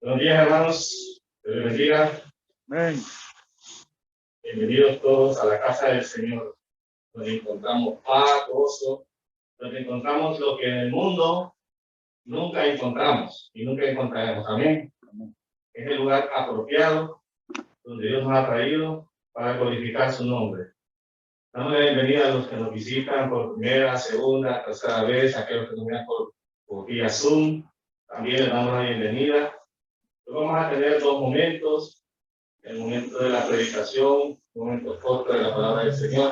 Buenos días, hermanos. Dios les bendiga. Amén. Bienvenidos todos a la casa del Señor, donde encontramos paz, gozo, donde encontramos lo que en el mundo nunca encontramos y nunca encontraremos. Amén. Es el lugar apropiado donde Dios nos ha traído para glorificar su nombre. Damos la bienvenida a los que nos visitan por primera, segunda, tercera vez, a aquellos que nos vean por vía Zoom. También les damos la bienvenida. Hoy vamos a tener dos momentos. El momento de la predicación, un momento corto de la palabra del Señor,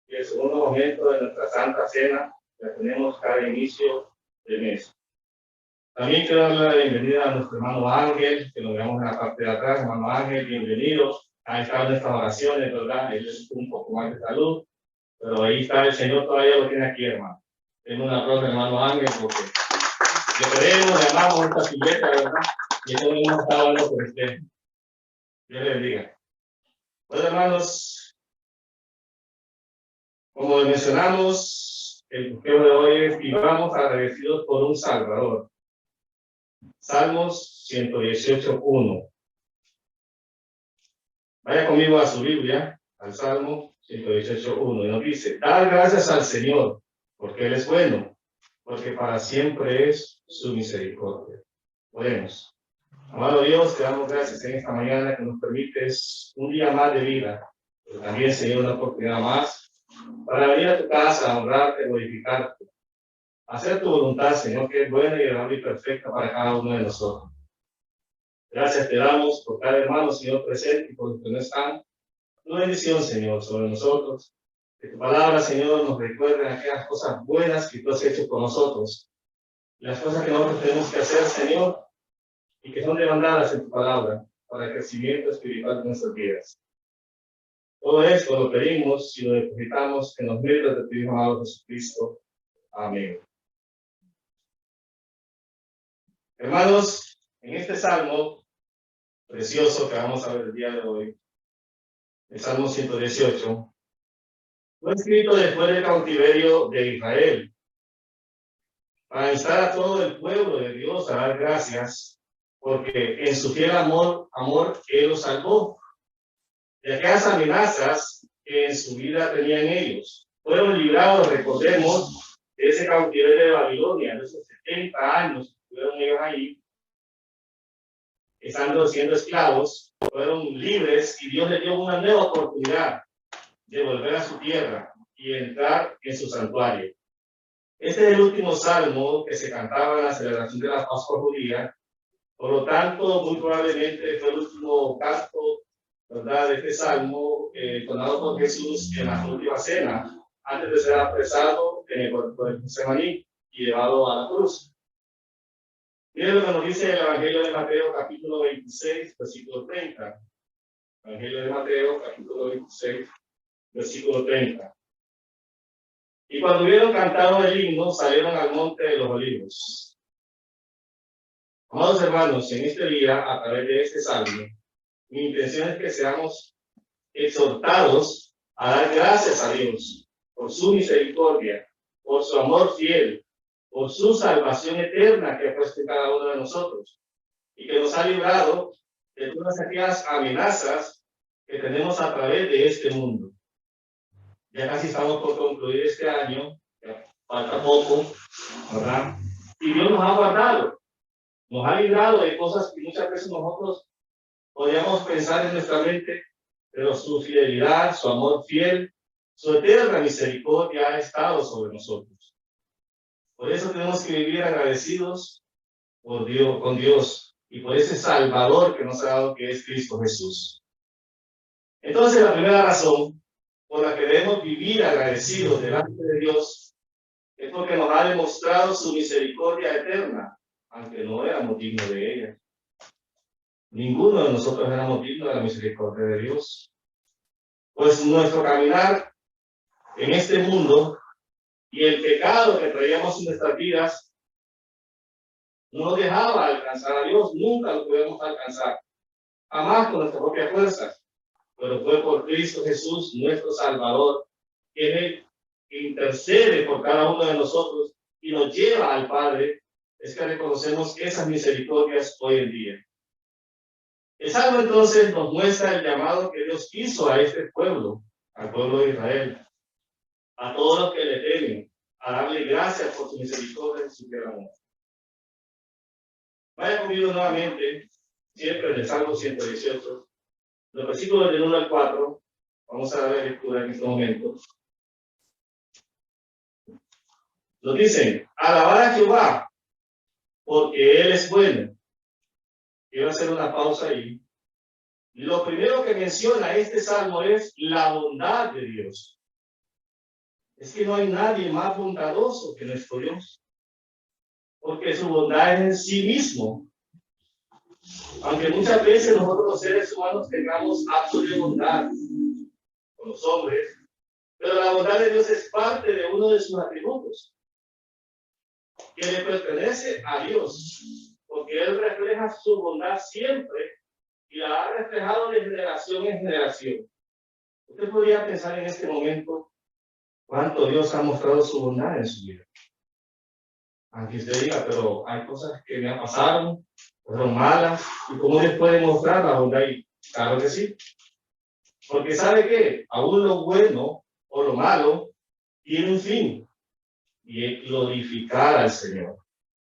y el segundo momento de nuestra Santa Cena, que tenemos cada inicio de mes. También quiero darle la bienvenida a nuestro hermano Ángel, que lo vemos en la parte de atrás. Hermano Ángel, bienvenido. Ha estado en estas oraciones, ¿verdad? Él es un poco más de salud, pero ahí está, el Señor todavía lo tiene aquí, hermano. Tengo un aplauso, hermano Ángel, porque le queremos, le amamos esta silleta, ¿verdad? Y eso hemos estado hablando por usted. Dios le bendiga. Bueno, hermanos, como mencionamos, el bosqueo de hoy es vivamos agradecidos por un Salvador. Salmos 118:1. Vaya conmigo a su Biblia, al Salmo 118:1, y nos dice: dar gracias al Señor, porque Él es bueno, porque para siempre es su misericordia. Oremos. Amado Dios, te damos gracias en esta mañana que nos permites un día más de vida, pero también, Señor, una oportunidad más para venir a tu casa, a honrarte, glorificarte, hacer tu voluntad, Señor, que es buena y agradable y perfecta para cada uno de nosotros. Gracias te damos por cada hermano, Señor, presente y por los que no están. Tu bendición, Señor, sobre nosotros. Que tu palabra, Señor, nos recuerde aquellas cosas buenas que tú has hecho con nosotros, las cosas que nosotros tenemos que hacer, Señor, y que son demandadas en tu palabra para el crecimiento espiritual de nuestras vidas. Todo esto lo pedimos y lo depositamos en los méritos de tu Hijo amado Jesucristo. Amén. Hermanos, en este salmo precioso que vamos a ver el día de hoy, el Salmo 118, fue escrito después del cautiverio de Israel, para instar a todo el pueblo de Dios a dar gracias, porque en su fiel amor Él los salvó de aquellas amenazas que en su vida tenían ellos. Fueron librados, recordemos, de ese cautiverio de Babilonia, de esos 70 años que estuvieron ellos ahí, estando siendo esclavos, fueron libres y Dios les dio una nueva oportunidad de volver a su tierra y entrar en su santuario. Este es el último salmo que se cantaba en la celebración de la Pascua judía. Por lo tanto, muy probablemente fue el último canto, ¿verdad?, de este salmo entonado por Jesús en la última cena, antes de ser apresado por el Getsemaní y llevado a la cruz. Miren lo que nos dice el Evangelio de Mateo, capítulo 26, versículo 30. Evangelio de Mateo, capítulo 26, versículo 30. Y cuando hubieron cantado el himno, salieron al monte de los olivos. Amados hermanos, en este día, a través de este salmo, mi intención es que seamos exhortados a dar gracias a Dios por su misericordia, por su amor fiel, por su salvación eterna que ha puesto en cada uno de nosotros y que nos ha librado de todas aquellas amenazas que tenemos a través de este mundo. Ya casi estamos por concluir este año, ya falta poco, ¿verdad? Y Dios nos ha guardado, nos ha librado de cosas que muchas veces nosotros podríamos pensar en nuestra mente, pero su fidelidad, su amor fiel, su eterna misericordia ha estado sobre nosotros. Por eso tenemos que vivir agradecidos por Dios, con Dios y por ese Salvador que nos ha dado, que es Cristo Jesús. Entonces, la primera razón por la que debemos vivir agradecidos delante de Dios es porque nos ha demostrado su misericordia eterna, aunque no éramos dignos de ella. Ninguno de nosotros éramos dignos de la misericordia de Dios. Pues nuestro caminar en este mundo y el pecado que traíamos en nuestras vidas no nos dejaba alcanzar a Dios, nunca lo podíamos alcanzar, jamás con nuestra propia fuerza, pero fue por Cristo Jesús, nuestro Salvador, que Él intercede por cada uno de nosotros y nos lleva al Padre, es que reconocemos esas misericordias hoy en día. El Salmo entonces nos muestra el llamado que Dios hizo a este pueblo, al pueblo de Israel, a todos los que le temen, a darle gracias por su misericordia y su fiel amor. Vaya conmigo nuevamente, siempre en el Salmo 118, los versículos del 1 al 4. Vamos a dar lectura en este momento. Nos dicen: alabar a Jehová, porque Él es bueno. Quiero hacer una pausa ahí. Lo primero que menciona este salmo es la bondad de Dios. Es que no hay nadie más bondadoso que nuestro Dios, porque su bondad es en sí mismo. Aunque muchas veces nosotros los seres humanos tengamos actos de bondad con los hombres, pero la bondad de Dios es parte de uno de sus atributos, que le pertenece a Dios, porque Él refleja su bondad siempre y la ha reflejado de generación en generación. Usted podría pensar en este momento cuánto Dios ha mostrado su bondad en su vida. Aunque usted diga, pero hay cosas que me pasaron, fueron malas, ¿y cómo les puede mostrar la bondad? Y claro que sí. Porque ¿sabe qué? Aún lo bueno o lo malo tiene un fin, y es glorificar al Señor.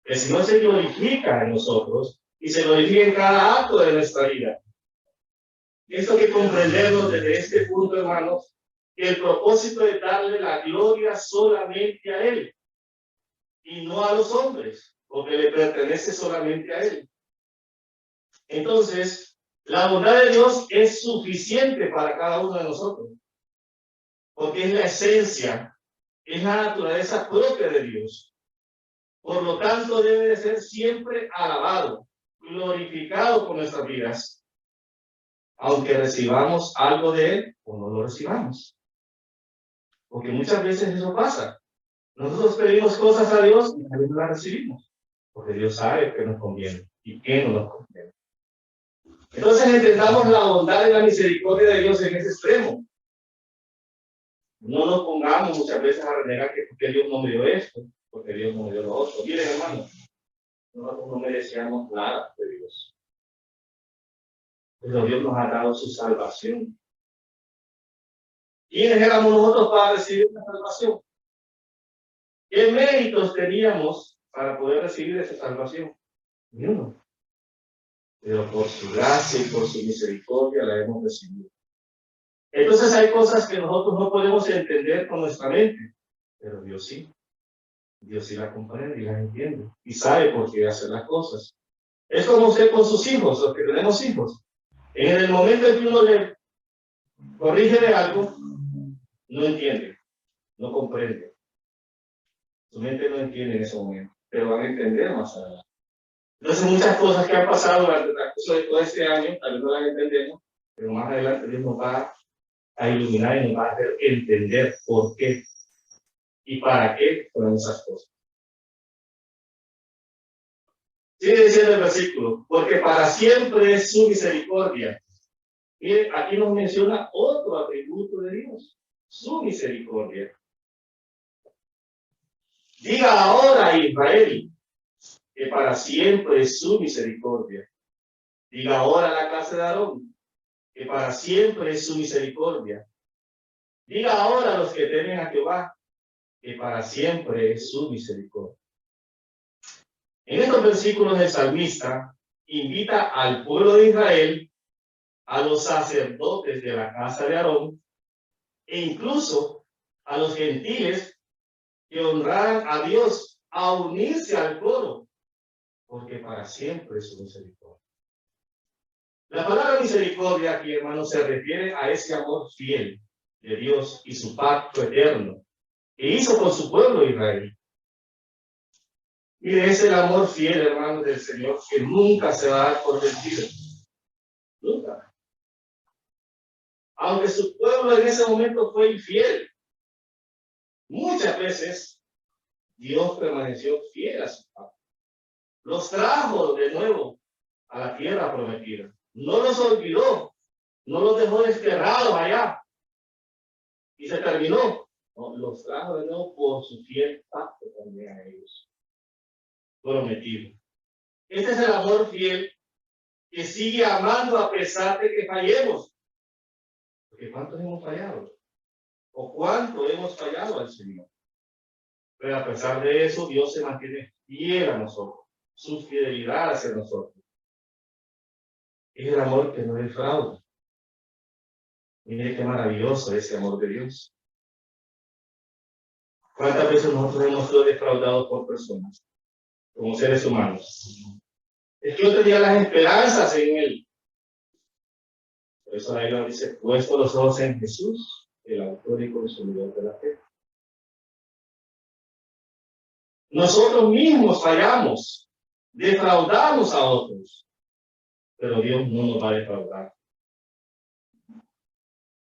El Señor se glorifica en nosotros y se glorifica en cada acto de nuestra vida. Esto que comprendemos desde este punto, hermanos, que el propósito es darle la gloria solamente a Él y no a los hombres, porque le pertenece solamente a Él. Entonces, la bondad de Dios es suficiente para cada uno de nosotros, porque es la esencia, es la naturaleza propia de Dios. Por lo tanto, debe de ser siempre alabado, glorificado con nuestras vidas, aunque recibamos algo de Él o no lo recibamos. Porque muchas veces eso pasa. Nosotros pedimos cosas a Dios y a veces no las recibimos, porque Dios sabe que nos conviene y que no nos conviene. Entonces entendamos la bondad y la misericordia de Dios en ese extremo. No nos pongamos muchas veces a renegar que porque Dios no me dio esto, porque Dios no me dio lo otro. Miren, hermanos, nosotros no merecíamos nada de Dios, pero Dios nos ha dado su salvación. ¿Quiénes éramos nosotros para recibir la salvación? ¿Qué méritos teníamos para poder recibir esa salvación? Ni uno. Pero por su gracia y por su misericordia la hemos recibido. Entonces hay cosas que nosotros no podemos entender con nuestra mente, pero Dios sí. Dios sí la comprende y la entiende y sabe por qué hacer las cosas. Es como usted con sus hijos, los que tenemos hijos. En el momento en que uno le corrige de algo, no entiende, no comprende. Su mente no entiende en ese momento, pero van a entender más adelante. Entonces muchas cosas que han pasado durante el transcurso de todo este año, tal vez no las entendemos, pero más adelante Dios nos va a iluminar y nos va a hacer entender por qué y para qué fueron esas cosas. Sigue diciendo el versículo, porque para siempre es su misericordia. Mire, aquí nos menciona otro atributo de Dios, su misericordia. Diga ahora, Israel, que para siempre es su misericordia. Diga ahora a la casa de Aarón, que para siempre es su misericordia. Diga ahora a los que temen a Jehová, que para siempre es su misericordia. En estos versículos el salmista invita al pueblo de Israel, a los sacerdotes de la casa de Aarón, e incluso a los gentiles que honraran a Dios, a unirse al coro, porque para siempre es su misericordia. La palabra misericordia aquí, hermanos, se refiere a ese amor fiel de Dios y su pacto eterno que hizo con su pueblo Israel. Mire, es el amor fiel, hermanos, del Señor, que nunca se va a dar por vencido. Nunca. Aunque su pueblo en ese momento fue infiel, muchas veces Dios permaneció fiel a su pacto. Los trajo de nuevo a la tierra prometida. No los olvidó, no los dejó desterrados allá y se terminó. No, los trajo de nuevo por su fiel pacto también a ellos prometido. Este es el amor fiel que sigue amando a pesar de que fallemos. Porque ¿cuántos hemos fallado? ¿O cuánto hemos fallado al Señor? Pero a pesar de eso, Dios se mantiene fiel a nosotros, su fidelidad hacia nosotros. Es el amor que no defrauda. Mire qué maravilloso es ese amor de Dios. ¿Cuántas veces nosotros hemos sido defraudados por personas, como seres humanos? Es que yo tenía las esperanzas en Él. Por eso la Biblia dice, puesto los ojos en Jesús, el autor y consumidor de la fe. Nosotros mismos fallamos, defraudamos a otros, pero Dios no nos va a defraudar.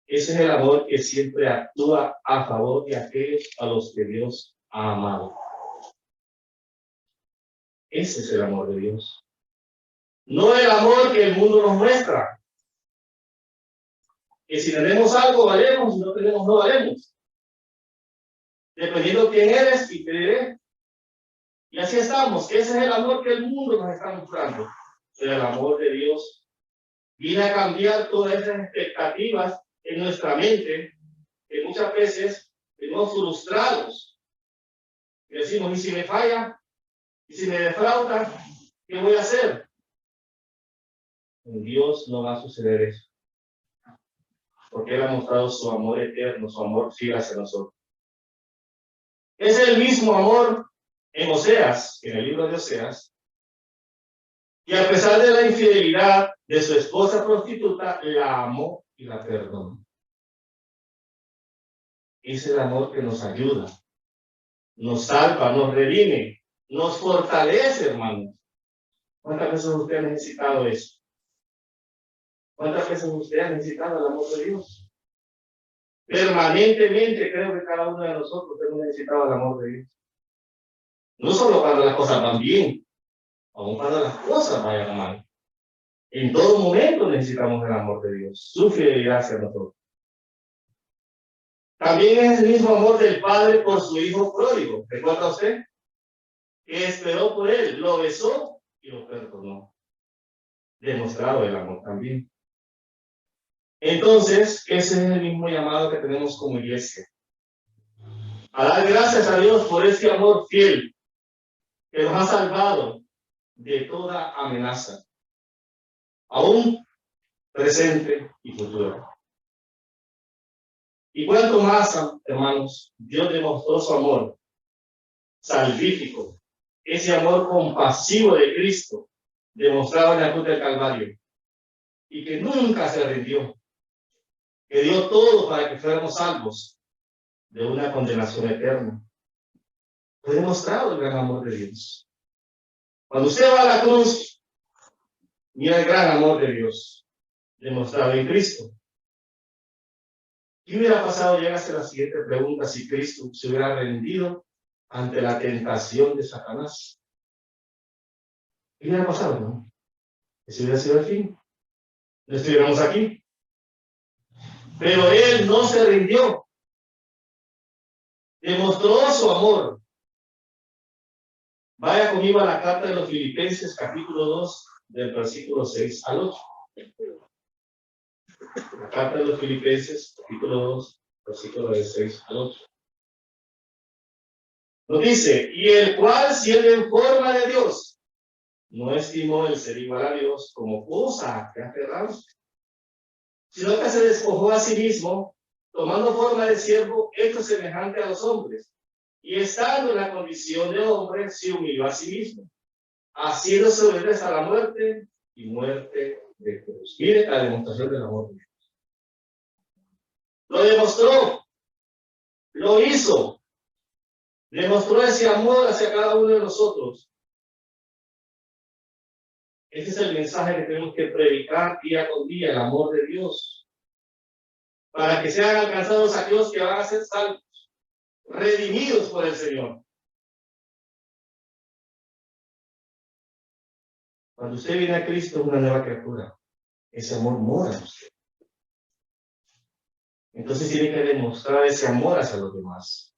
Ese es el amor que siempre actúa a favor de aquellos a los que Dios ha amado. Ese es el amor de Dios. No el amor que el mundo nos muestra. Que si tenemos algo valemos, si no tenemos no valemos. Dependiendo quién eres y te diré. Y así estamos. Ese es el amor que el mundo nos está mostrando. Pero el amor de Dios viene a cambiar todas esas expectativas en nuestra mente, que muchas veces estamos frustrados. Y decimos, ¿y si me falla? ¿Y si me defrauda? ¿Qué voy a hacer? En Dios no va a suceder eso. Porque Él ha mostrado su amor eterno, su amor fiel hacia nosotros. Es el mismo amor en Oseas, en el libro de Oseas, y a pesar de la infidelidad de su esposa prostituta, la amó y la perdonó. Es el amor que nos ayuda, nos salva, nos redime, nos fortalece, hermanos. ¿Cuántas veces usted ha necesitado eso? ¿Cuántas veces usted ha necesitado el amor de Dios? Permanentemente creo que cada uno de nosotros hemos necesitado el amor de Dios. No solo cuando las cosas van bien, aun cuando las cosas vayan mal. En todo momento necesitamos el amor de Dios, su fidelidad hacia nosotros. También es el mismo amor del Padre por su Hijo pródigo. ¿Recuerda usted? Que esperó por él, lo besó y lo perdonó. Demostrado el amor también. Entonces, ese es el mismo llamado que tenemos como iglesia. A dar gracias a Dios por ese amor fiel que nos ha salvado de toda amenaza, aún presente y futuro. Y cuanto más, hermanos, Dios demostró su amor salvífico, ese amor compasivo de Cristo, demostrado en la cruz del Calvario, y que nunca se rindió, que dio todo para que fuéramos salvos de una condenación eterna. Fue demostrado el gran amor de Dios. Cuando usted va a la cruz, mira el gran amor de Dios, demostrado en Cristo. ¿Qué hubiera pasado? Llega a hacer la siguiente pregunta: si Cristo se hubiera rendido ante la tentación de Satanás. ¿Qué hubiera pasado, no? Ese hubiera sido el fin. No estuviéramos aquí. Pero Él no se rindió. Demostró su amor. Vaya conmigo a la carta de los Filipenses, capítulo 2, del versículo 6 al 8. La carta de los Filipenses, capítulo 2, versículo de 6 al 8. Nos dice, y el cual, siendo en forma de Dios, no estimó el ser igual a Dios como cosa que aferrarse, sino que se despojó a sí mismo, tomando forma de siervo, hecho semejante a los hombres, y estando en la condición de hombre, se humilló a sí mismo, haciéndose obediente hasta la muerte y muerte de cruz. Mire la demostración del amor de Dios. Lo demostró, lo hizo, demostró ese amor hacia cada uno de nosotros. Ese es el mensaje que tenemos que predicar día con día, el amor de Dios, para que sean alcanzados aquellos que van a ser salvos, redimidos por el Señor. Cuando usted viene a Cristo es una nueva criatura. Ese amor mora en usted. Entonces tiene que demostrar ese amor hacia los demás,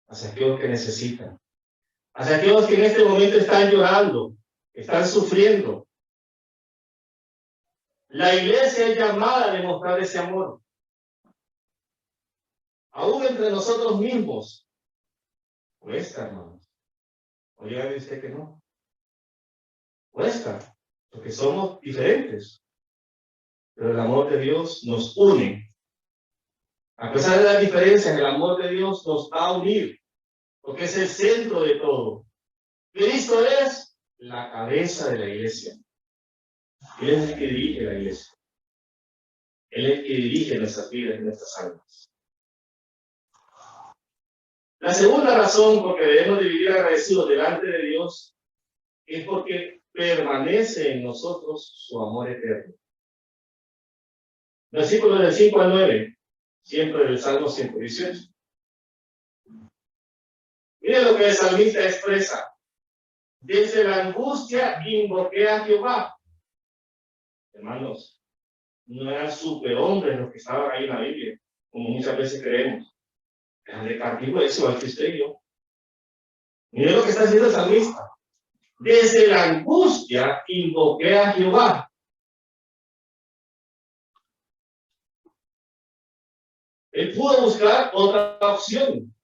hacia aquellos que necesitan, hacia aquellos que en este momento están llorando, están sufriendo. La iglesia es llamada a demostrar ese amor. Aún entre nosotros mismos. Cuesta, hermanos. Oiga, usted que no. Cuesta, porque somos diferentes. Pero el amor de Dios nos une. A pesar de las diferencias, el amor de Dios nos va a unir, porque es el centro de todo. Cristo es la cabeza de la iglesia. Él es el que dirige la iglesia. Él es el que dirige nuestras vidas y nuestras almas. La segunda razón por que debemos de vivir agradecidos delante de Dios es porque permanece en nosotros su amor eterno. Versículos del 5 al 9, siempre del Salmo 118. Miren lo que el salmista expresa. Desde la angustia invoqué a Jehová. Hermanos, no eran superhombres los que estaban ahí en la Biblia, como muchas veces creemos. Eran de carne y hueso, igual que usted y yo. Miren lo que está haciendo el salmista. Desde la angustia invoqué a Jehová. Él pudo buscar otra opción.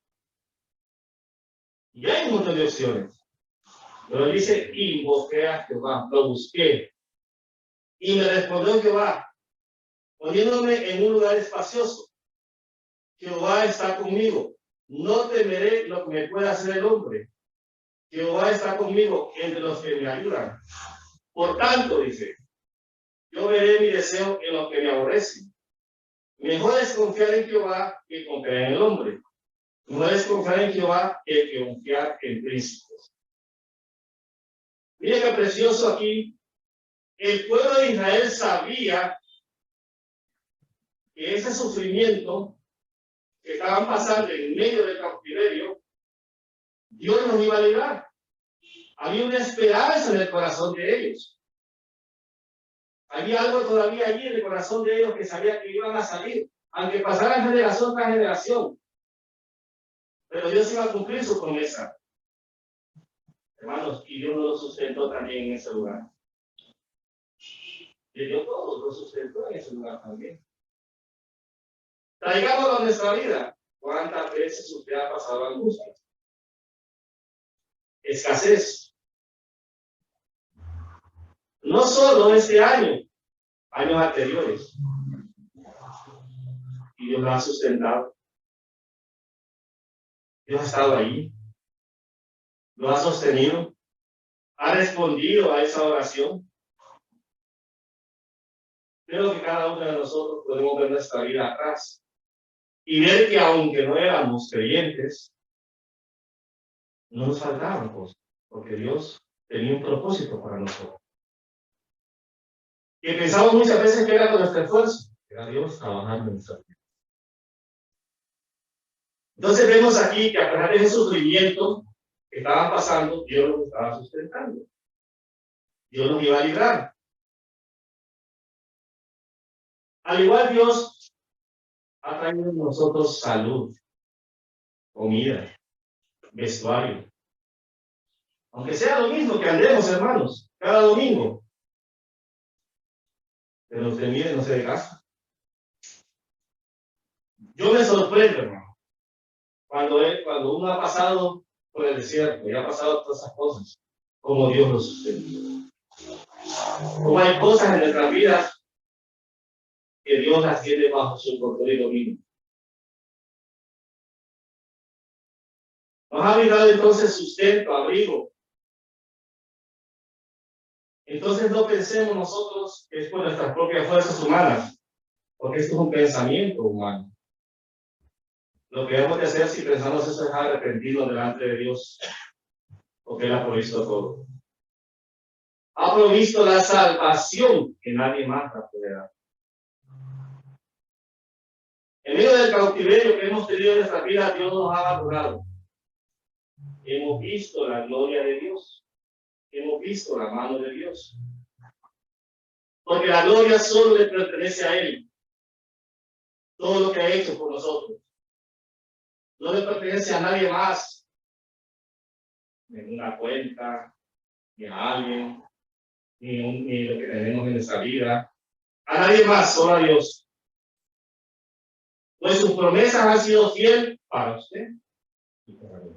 Y hay un montón de opciones. Pero dice, invoqué a Jehová, lo busqué. Y me respondió Jehová, poniéndome en un lugar espacioso. Jehová está conmigo. No temeré lo que me pueda hacer el hombre. Jehová está conmigo entre los que me ayudan. Por tanto, dice, yo veré mi deseo en lo que me aborrece. Mejor es confiar en Jehová que confiar en el hombre. Mejor es confiar en Jehová que confiar en príncipes. Mira qué precioso aquí. El pueblo de Israel sabía que ese sufrimiento que estaban pasando en medio del cautiverio, Dios nos iba a librar. Había una esperanza en el corazón de ellos. Había algo todavía allí en el corazón de ellos que sabía que iban a salir, aunque pasaran generación tras generación. Pero Dios iba a cumplir su promesa. Hermanos, y Dios nos lo sustentó también en ese lugar. Y Dios todos lo sustentó en ese lugar también. Traigámoslo a nuestra vida. ¿Cuántas veces usted ha pasado angustia? Escasez. No solo este año, años anteriores. Y Dios lo ha sustentado. Dios ha estado ahí. Lo ha sostenido. Ha respondido a esa oración. Creo que cada uno de nosotros podemos ver nuestra vida atrás y ver que aunque no éramos creyentes, no nos faltaban cosas, porque Dios tenía un propósito para nosotros. Y pensamos muchas veces que era con nuestro esfuerzo, era Dios trabajando en nuestra vida. Entonces vemos aquí que a pesar de ese sufrimiento que estaban pasando, Dios los estaba sustentando. Dios los iba a librar. Al igual Dios ha traído en nosotros salud, comida, vestuario. Aunque sea lo mismo que andemos, hermanos, cada domingo. Pero usted mire, no se desgasta. Yo me sorprendo, hermano, cuando uno ha pasado por el desierto y ha pasado todas esas cosas, como Dios lo sustenta. Como hay cosas en nuestras vidas que Dios las tiene bajo su control y dominio. Nos ha brindado entonces sustento, abrigo. Entonces no pensemos nosotros que es por nuestras propias fuerzas humanas, porque esto es un pensamiento humano. Lo que debemos de hacer si pensamos eso es arrepentirnos delante de Dios, porque Él ha provisto todo. Ha provisto la salvación que nadie más la puede dar. En medio del cautiverio que hemos tenido en nuestra vida, Dios nos ha abandonado. Hemos visto la gloria de Dios. Hemos visto la mano de Dios. Porque la gloria solo le pertenece a Él. Todo lo que ha hecho por nosotros. No le pertenece a nadie más. Ni una cuenta, ni a alguien, ni lo que tenemos en nuestra vida. a nadie más, solo a Dios. Pues sus promesas han sido fiel para usted y para mí.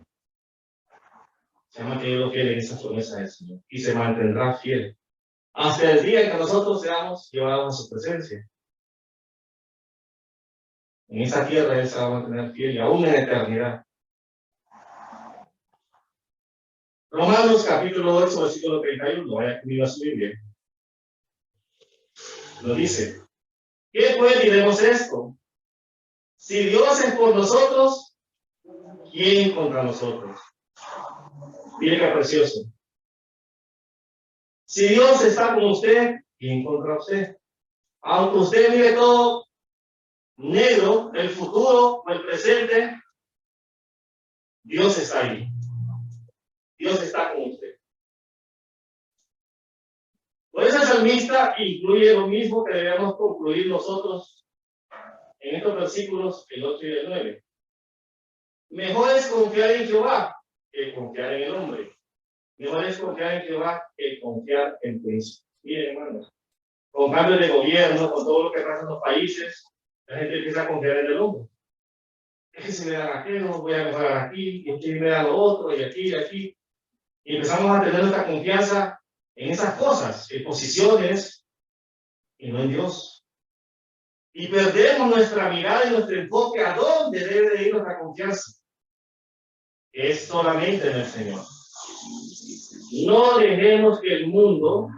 Se ha mantenido fiel en esas promesas del Señor y se mantendrá fiel hasta el día en que nosotros seamos llevados a su presencia. En esa tierra Él se va a mantener fiel y aún en la eternidad. Romanos capítulo 8, versículo 31, vaya conmigo a su Biblia. Lo dice. ¿Qué pues diremos esto? Si Dios es por nosotros, ¿quién contra nosotros? Mire qué precioso. Si Dios está con usted, ¿quién contra usted? Aunque usted mire todo negro, el futuro o el presente, Dios está ahí. Dios está con usted. Por eso el salmista incluye lo mismo que debemos concluir nosotros en estos versículos, el 8 y el 9. Mejor es confiar en Jehová que confiar en el hombre. Mejor es confiar en Jehová que confiar en príncipe. Miren, hermanos, con cambios de gobierno, con todo lo que pasa en los países, la gente empieza a confiar en el hombre. Es que si me dan aquello, voy a mejorar aquí, y aquí me dan lo otro, y aquí, y aquí. Y empezamos a tener nuestra confianza en esas cosas, en posiciones, y no en Dios. Y perdemos nuestra mirada y nuestro enfoque a dónde debe de ir nuestra confianza. Es solamente en el Señor. No dejemos que el mundo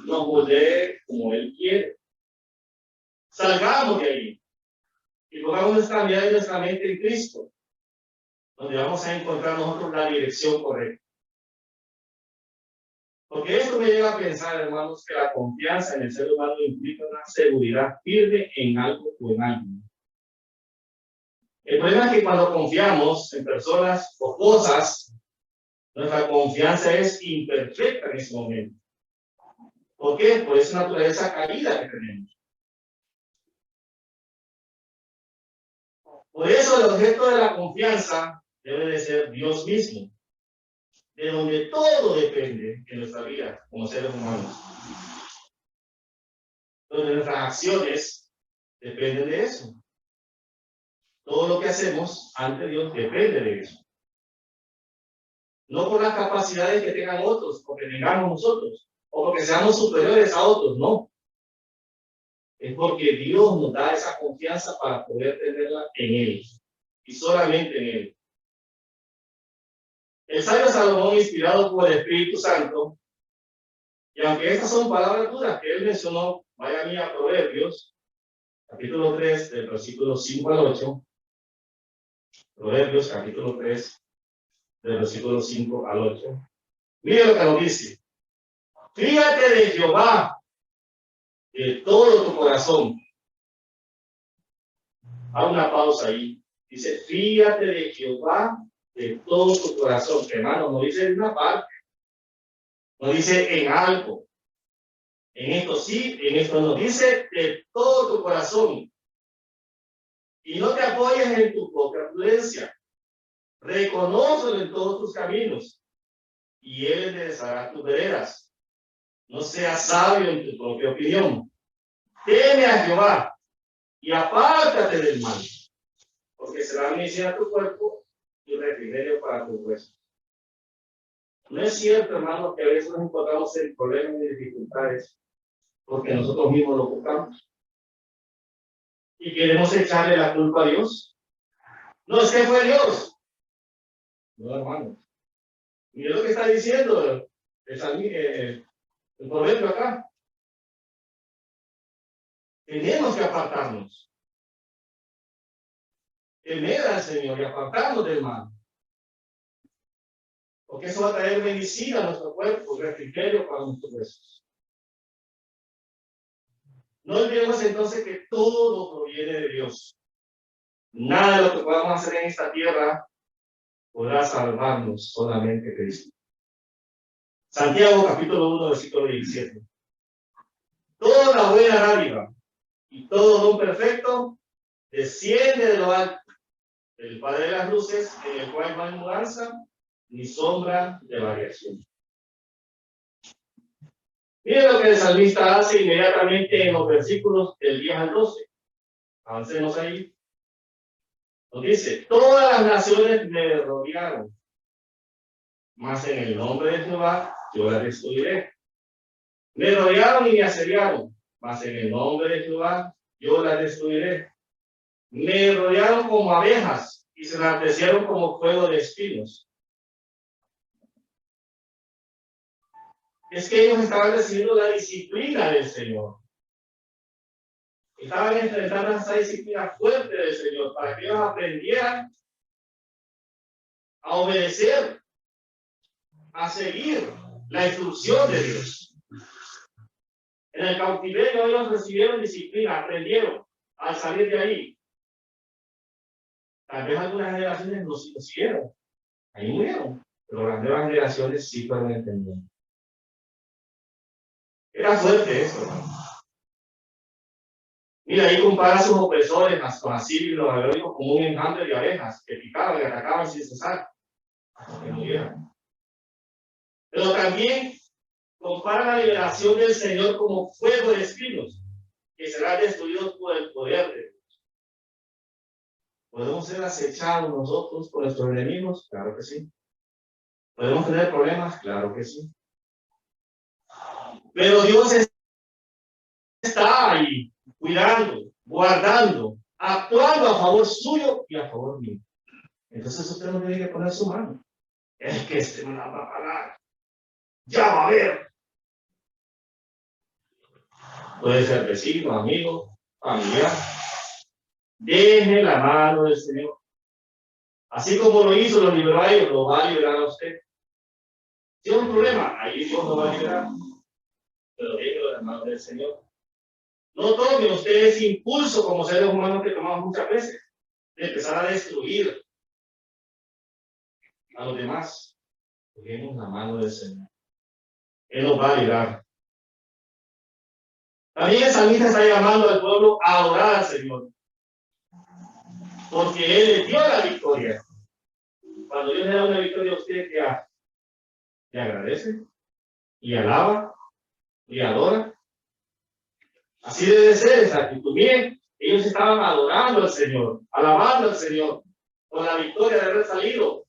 nos moldee como Él quiere. Salgamos de ahí y pongamos nuestra mirada y nuestra mente en Cristo, donde vamos a encontrar nosotros la dirección correcta. Porque esto me lleva a pensar, hermanos, que la confianza en el ser humano implica una seguridad firme en algo o en alguien. El problema es que cuando confiamos en personas o cosas, nuestra confianza es imperfecta en ese momento. ¿Por qué? Por esa naturaleza caída que tenemos. Por eso el objeto de la confianza debe de ser Dios mismo, de donde todo depende en nuestra vida como seres humanos. Donde nuestras acciones dependen de eso. Todo lo que hacemos ante Dios depende de eso. No por las capacidades que tengan otros, o que tengamos nosotros, o porque seamos superiores a otros, no. Es porque Dios nos da esa confianza para poder tenerla en Él, y solamente en Él. El sabio Salomón, inspirado por el Espíritu Santo, y aunque estas son palabras duras que él mencionó, vaya a mí a Proverbios, capítulo 3, del versículo 5 al 8. Proverbios, capítulo 3, del versículo 5 al 8. Mire lo que nos dice. Fíjate de Jehová de todo tu corazón. Haz una pausa ahí. Dice, fíjate de Jehová de todo tu corazón. Hermano, no dice en una parte. No dice en algo. En esto sí, en esto no. Dice de todo tu corazón. Y no te apoyes en tu propia prudencia. Reconócelo en todos tus caminos. Y Él enderezará tus veredas. No seas sabio en tu propia opinión. Teme a Jehová y apártate del mal, porque será medicina a tu cuerpo y refrigerio para tu hueso. No es cierto, hermano, que a veces nos encontramos en problemas y dificultades porque nosotros mismos lo buscamos y queremos echarle la culpa a Dios. No, es que fue Dios. No, hermano. Mira lo que está diciendo el proverbio acá. Tenemos que apartarnos. Temer al Señor y apartarnos del mal. Porque eso va a traer medicina a nuestro cuerpo, refrigerio para nuestros huesos. No olvidemos entonces que todo proviene de Dios. Nada de lo que podamos hacer en esta tierra podrá salvarnos, solamente Cristo. Santiago capítulo 1, versículo 17. Toda la buena dádiva y todo don perfecto desciende de lo alto, del Padre de las luces, en el cual no hay mudanza ni sombra de variación. Miren lo que el salmista hace inmediatamente en los versículos del 10 al 12. Avancemos ahí. Nos dice, todas las naciones me rodearon, mas en el nombre de Jehová yo las destruiré. Me rodearon y me asediaron, mas en el nombre de Jehová yo las destruiré. Me rodearon como abejas y se enaltecieron como fuego de espinos. Es que ellos estaban recibiendo la disciplina del Señor. Estaban enfrentando esa disciplina fuerte del Señor para que ellos aprendieran a obedecer, a seguir la instrucción de Dios. En el cautiverio ellos recibieron disciplina, aprendieron al salir de ahí. Tal vez algunas generaciones no siguieron, ahí murieron, pero las nuevas generaciones sí fueron entendiendo. Era fuerte eso, hermano. Mira, ahí compara a sus opresores, con Asirio y los babilónicos, como un enjambre de abejas que picaban y atacaban sin cesar hasta que murieran. Pero también compara la liberación del Señor como fuego de espinos, que serán destruidos por el poder de Dios. ¿Podemos ser acechados nosotros por nuestros enemigos? Claro que sí. ¿Podemos tener problemas? Claro que sí. Pero Dios está ahí, cuidando, guardando, actuando a favor suyo y a favor mío. Entonces usted no tiene que poner su mano. Es que se me la va a pagar. Ya va a ver. Puede ser vecino, amigo, familiar. Deje la mano del Señor. Así como lo hizo, lo liberó a ellos, lo va a liberar a usted. Si hay un problema, ahí Dios lo va a liberar. Pero deje la mano del Señor. No tome usted ese impulso como seres humanos que tomamos muchas veces, de empezar a destruir a los demás. Dejemos la mano del Señor. Él nos va a liberar. También el salmista está llamando al pueblo a adorar al Señor, porque Él le dio la victoria. Cuando Dios le da una victoria a usted, ¿qué hace? Le agradece, y alaba, y adora. Así debe ser esa actitud. Miren, ellos estaban adorando al Señor, alabando al Señor, por la victoria de haber salido.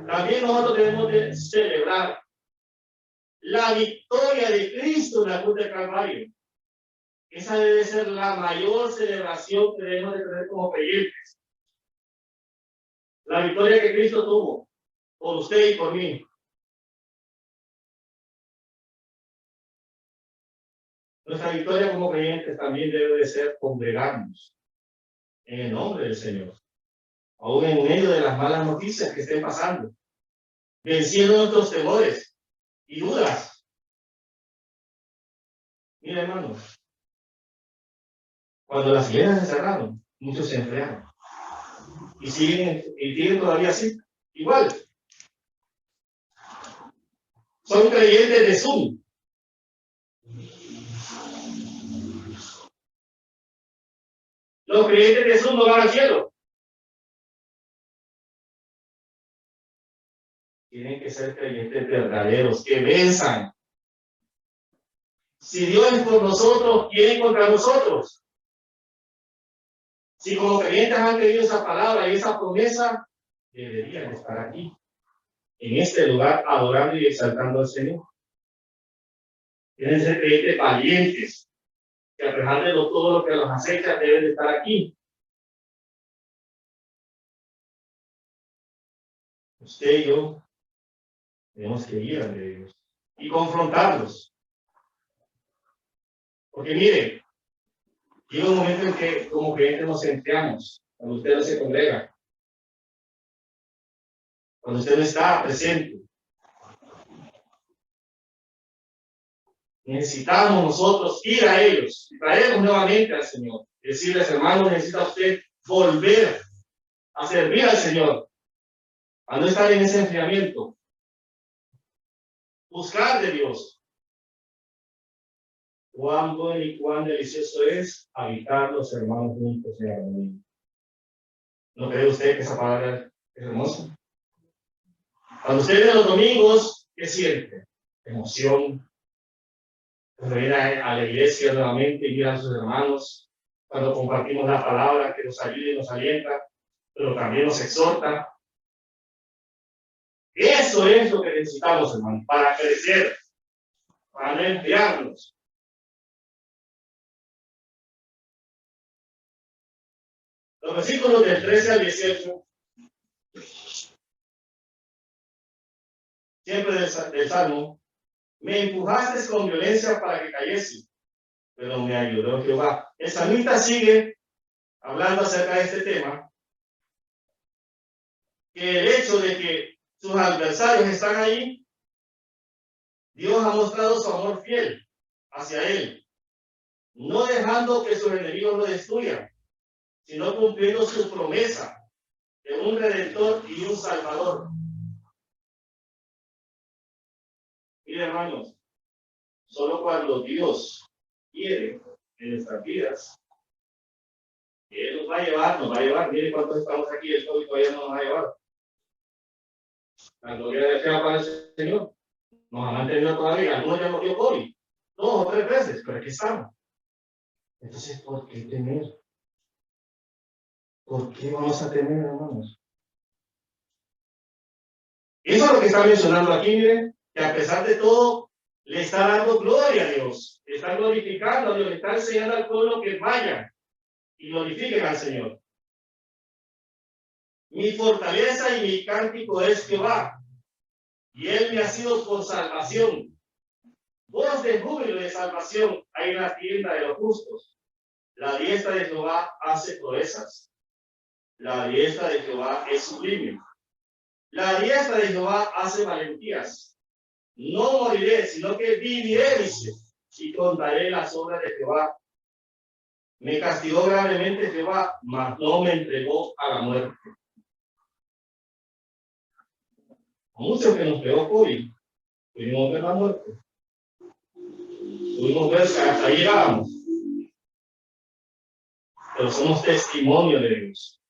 También nosotros debemos de celebrar la victoria de Cristo en la cruz del Calvario. Esa debe ser la mayor celebración que debemos de tener como creyentes. La victoria que Cristo tuvo por usted y por mí. Nuestra victoria como creyentes también debe de ser congregarnos en el nombre del Señor, aún en medio de las malas noticias que estén pasando, venciendo nuestros temores y dudas. Mira, hermanos, cuando las iglesias se cerraron, muchos se enfriaron y siguen todavía así, igual. Son creyentes de Zoom. Los creyentes de Zoom no van al cielo. Tienen que ser creyentes verdaderos, que venzan. Si Dios es por nosotros, ¿quién contra nosotros? Si como creyentes han creído esa palabra y esa promesa, deberían estar aquí, en este lugar, adorando y exaltando al Señor. Tienen que ser creyentes valientes, que a pesar de todo lo que los acecha, deben de estar aquí. Usted y yo tenemos que ir ante Dios y confrontarlos. Porque mire, llega un momento en que como creyentes nos enfriamos, cuando usted no se congrega, cuando usted no está presente. Necesitamos nosotros ir a ellos y traerlos nuevamente al Señor. Decirles, hermano, necesita usted volver a servir al Señor, a no estar en ese enfriamiento. Buscar de Dios. Cuán bueno y cuán delicioso es habitar los hermanos juntos en armonía. ¿No cree usted que esa palabra es hermosa? Cuando usted ve los domingos, ¿qué siente? emoción, cuando viene a la iglesia nuevamente y mira a sus hermanos, cuando compartimos la palabra que nos ayuda y nos alienta, pero también nos exhorta. Eso es lo que necesitamos, hermano, para crecer, para no enfriarnos. Los versículos del 13 al 18, siempre del Salmo: me empujaste con violencia para que cayese, pero me ayudó Jehová. El salmista sigue hablando acerca de este tema, que el hecho de que sus adversarios están ahí, Dios ha mostrado su amor fiel hacia él, no dejando que sus enemigos lo destruyan, sino cumpliendo su promesa de un Redentor y un Salvador. Mire, hermanos, solo cuando Dios quiere en nuestras vidas, Él nos va a llevar. Mire cuántos estamos aquí, el COVID todavía no nos va a llevar. La gloria de sea para el Señor. Nos ha mantenido todavía. Algunos ya nos dio COVID 2 o 3 veces, pero aquí estamos. Entonces, ¿por qué temer? ¿Por qué vamos a temer, hermanos? Eso es lo que está mencionando aquí, miren, que a pesar de todo, le está dando gloria a Dios, le está glorificando a Dios, le está enseñando al pueblo que vayan y glorifiquen al Señor. Mi fortaleza y mi cántico es Jehová, y Él me ha sido por salvación. Voz de júbilo y de salvación hay en la tienda de los justos. La diestra de Jehová hace proezas. La diestra de Jehová es sublime. La diestra de Jehová hace valentías. No moriré, sino que viviré, dice, y contaré las obras de Jehová. Me castigó gravemente Jehová, mas no me entregó a la muerte. Muchos que nos pegó COVID, pudimos ver la muerte. Pudimos ver que hasta ahí llegábamos. Pero somos testimonio de Dios.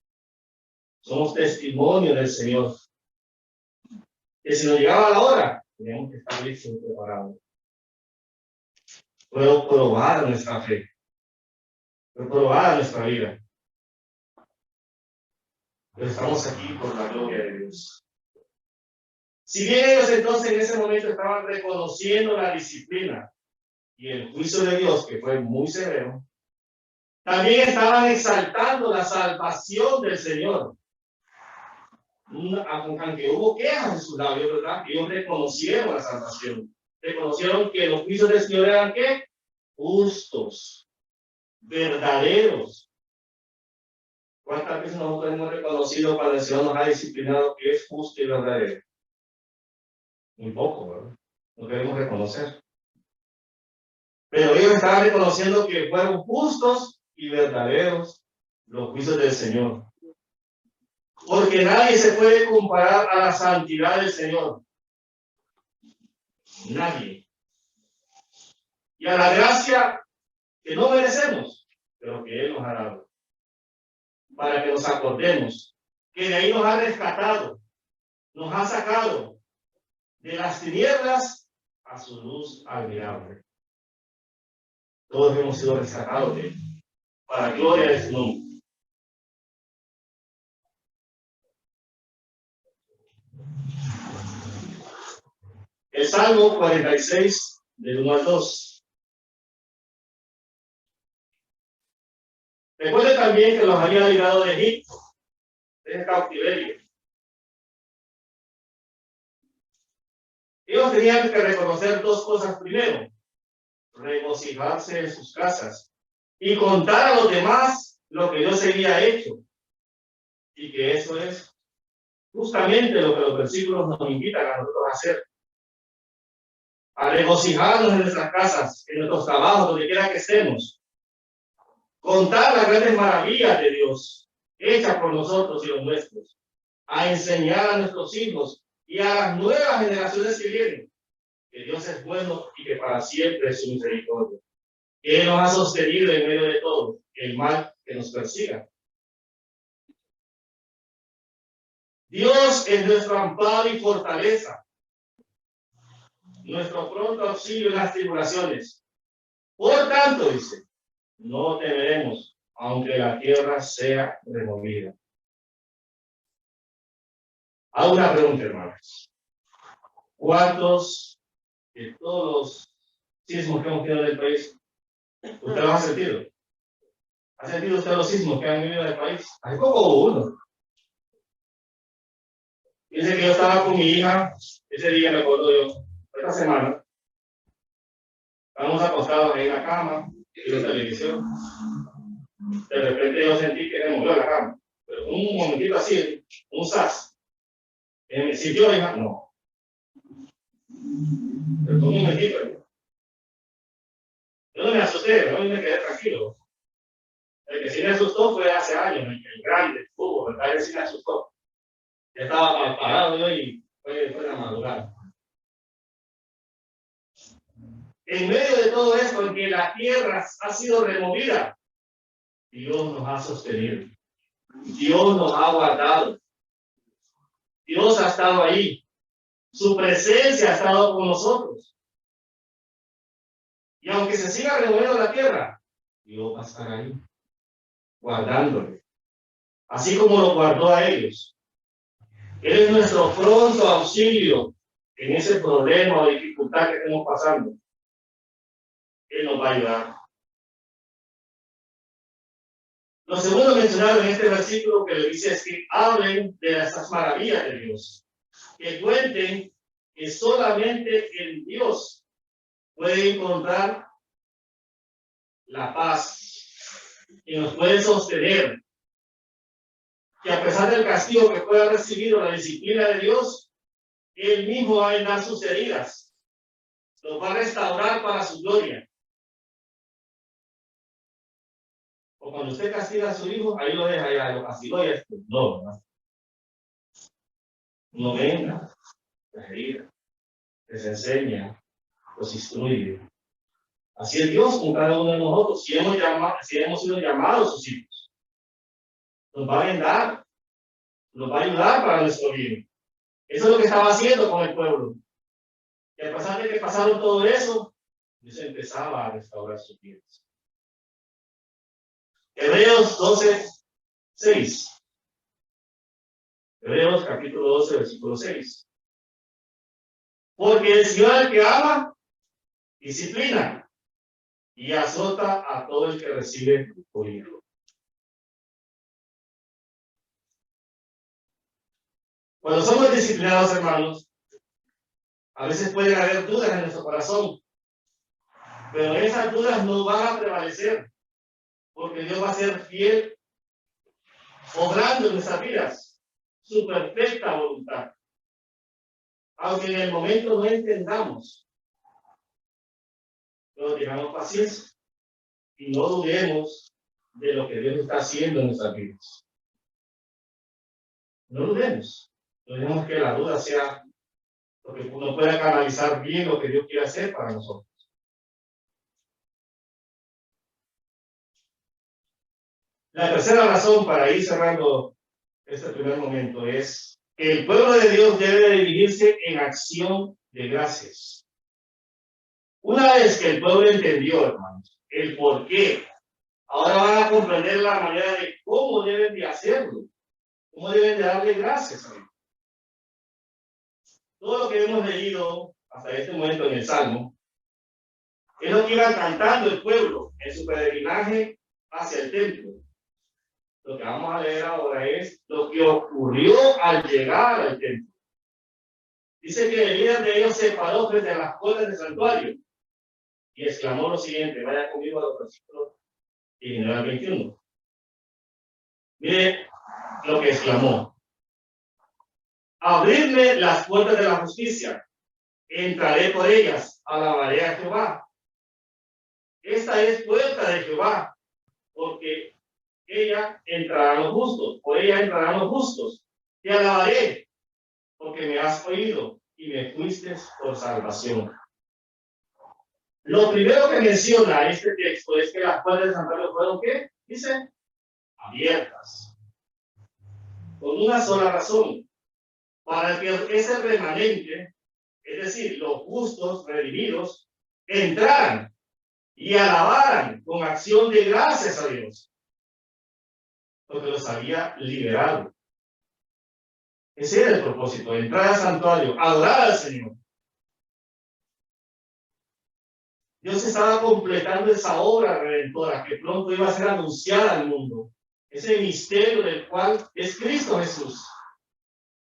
Somos testimonio del Señor. Que si nos llegaba la hora, teníamos que estar listos y preparados. Puedo probar nuestra fe. Puedo probar nuestra vida. Pero estamos aquí por la gloria de Dios. Si bien ellos entonces en ese momento estaban reconociendo la disciplina y el juicio de Dios, que fue muy severo, también estaban exaltando la salvación del Señor. Aunque hubo quejas en sus labios, ¿verdad? Ellos reconocieron la salvación. Reconocieron que los juicios del Señor eran ¿qué? Justos, verdaderos. ¿Cuántas veces nosotros hemos reconocido cuando el Señor nos ha disciplinado que es justo y verdadero? Muy poco, ¿verdad? No queremos reconocer. Pero ellos estaban reconociendo que fueron justos y verdaderos los juicios del Señor. Porque nadie se puede comparar a la santidad del Señor. Nadie. Y a la gracia que no merecemos, pero que Él nos ha dado. Para que nos acordemos que de ahí nos ha rescatado, nos ha sacado de las tinieblas a su luz admirable. Todos hemos sido rescatados de Él, para gloria de su nombre. El Salmo 46, del 1 al 2. Recuerden también que los había librado de Egipto, de cautiverio. Ellos tenían que reconocer 2 cosas primero: regocijarse en sus casas y contar a los demás lo que Dios había hecho. Y que eso es justamente lo que los versículos nos invitan a nosotros a hacer. A regocijarnos en nuestras casas, en nuestros trabajos, donde quiera que estemos. Contar las grandes maravillas de Dios, hechas por nosotros y los nuestros. A enseñar a nuestros hijos y a las nuevas generaciones que vienen que Dios es bueno y que para siempre es su misericordia. Que Él nos ha sostenido en medio de todo el mal que nos persiga. Dios es nuestro amparo y fortaleza. nuestro pronto auxilio en las tribulaciones. Por tanto, dice, no temeremos, aunque la tierra sea removida. Hago una pregunta, hermanos. ¿Cuántos de todos los sismos que hemos tenido en el país, usted los ha sentido? ¿Ha sentido usted los sismos que han vivido en el país? Hace poco hubo uno. Dice que yo estaba con mi hija, ese día me acuerdo yo, esta semana, estábamos acostados ahí en la cama, viendo televisión. De repente yo sentí que me movió la cama, pero un momentito así, un sas. ¿Me sintió, hija? No. Pero un momentito. Yo no me asusté, yo me quedé tranquilo. El que sí me asustó fue hace años, el grande, el fútbol, ¿verdad? Él sí me asustó. Ya estaba parado yo y fue la madrugada. En medio de todo esto, en que la tierra ha sido removida, Dios nos ha sostenido. Dios nos ha guardado. Dios ha estado ahí. Su presencia ha estado con nosotros. Y aunque se siga removiendo la tierra, Dios va a estar ahí, guardándole. Así como lo guardó a ellos. Él es nuestro pronto auxilio en ese problema o dificultad que estamos pasando. Él nos va a ayudar. Lo segundo mencionado en este versículo que le dice es que hablen de esas maravillas de Dios. Que cuenten que solamente en Dios puede encontrar la paz y nos puede sostener. Que a pesar del castigo que pueda recibir o la disciplina de Dios, Él mismo va a vendar sus heridas. Los va a restaurar para su gloria. O cuando usted castiga a su hijo, ahí lo deja, ya lo castigó y esto. No, ¿verdad? No venga, las heridas, les enseña, los instruye. Así es Dios con cada uno de nosotros. Si hemos sido llamados sus hijos, nos va a vendar, nos va a ayudar para nuestro bien. Eso es lo que estaba haciendo con el pueblo. Y a pesar de que pasaron todo eso, Dios empezaba a restaurar sus vidas. Hebreos 12:6. Hebreos capítulo 12, versículo 6. Porque el Señor al que ama, disciplina y azota a todo el que recibe por hijo. Cuando somos disciplinados, hermanos, a veces pueden haber dudas en nuestro corazón, pero esas dudas no van a prevalecer, porque Dios va a ser fiel, obrando en nuestras vidas su perfecta voluntad. Aunque en el momento no entendamos, pero tengamos paciencia y no dudemos de lo que Dios está haciendo en nuestras vidas. No dudemos, no dejemos que la duda sea lo que uno pueda canalizar bien lo que Dios quiere hacer para nosotros. La tercera razón para ir cerrando este primer momento es que el pueblo de Dios debe dirigirse en acción de gracias. Una vez que el pueblo entendió, hermanos, el por qué, ahora van a comprender la manera de cómo deben de hacerlo, cómo deben de darle gracias a Dios. Todo lo que hemos leído hasta este momento en el Salmo es lo que iba cantando el pueblo en su peregrinaje hacia el templo. Lo que vamos a leer ahora es lo que ocurrió al llegar al templo. Dice que el líder de ellos se paró frente a las puertas del santuario y exclamó lo siguiente. Vaya conmigo a los versículos 19 al 21. Mire lo que exclamó. Abridme las puertas de la justicia. Entraré por ellas. Alabaré a Jehová. Esta es puerta de Jehová, porque ella entrarán los justos, por ella entrarán los justos. Te alabaré, porque me has oído y me fuiste por salvación. Lo primero que menciona este texto es que las puertas de santuario fueron, ¿qué? Dice, abiertas. Con una sola razón, para que ese remanente, es decir, los justos redimidos, entraran y alabaran con acción de gracias a Dios, porque los había liberado. Ese era el propósito, entrar al santuario, adorar al Señor. Dios estaba completando esa obra redentora que pronto iba a ser anunciada al mundo. Ese misterio del cual es Cristo Jesús.